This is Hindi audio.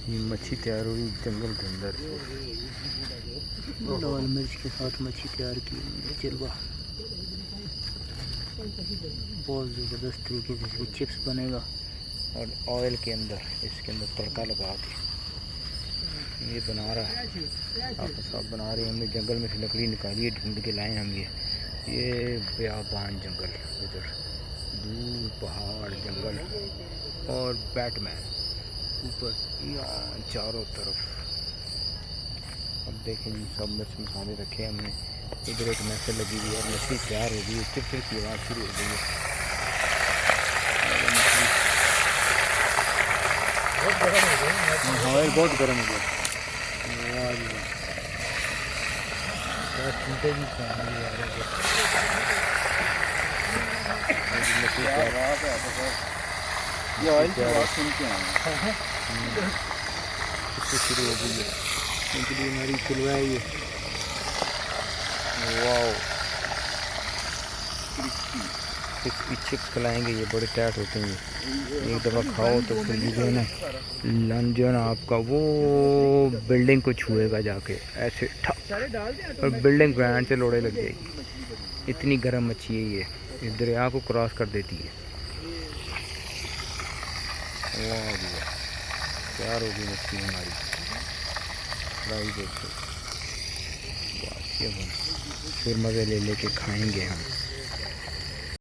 ये मच्छी तैयार हुई जंगल के अंदर। लाल मिर्च के साथ मच्छी तैयार की चिलवा, बहुत ज़बरदस्त तरीके से इसके चिप्स बनेगा और ऑयल के अंदर इसके अंदर तड़का लगा के ये बना रहा है। आपके साथ बना रहे हैं। हमने जंगल में से लकड़ी निकाली है, ढूंढ के लाए हम। ये बेआबान जंगल, उधर दूर पहाड़ जंगल और बैटमैन ऊपर यहाँ चारों तरफ। अब देखें जी सब मिर्च मसाले रखे हैं हमने। इधर एक मैसेज लगी हुई है और मछली तैयार हो गई है। चिप्स की आवाज़ शुरू हो गई है। बहुत गर्म हो गया, बहुत गर्म हो गया। ये ऑयल की आवाज़ सुन के आना शुरू हो गई है। इनके लिए हमारी चुलवा है ये। वाओ, क्रिस्पी चिप्स खिलाएंगे। ये बड़े टाइट होते हैं। एक दफ़ा खाओ तो फिर जो है ना लन जो है ना आपका वो बिल्डिंग को छुएगा जाके ऐसे ठप, और बिल्डिंग बैंड से लोड़े लग जाएगी। इतनी गर्म मच्छी है ये, इस दरिया को क्रॉस कर देती है। वाह भैया, तैयार होगी मछली हमारी फ्राई। देखो फिर मज़े ले लेके खाएंगे हम।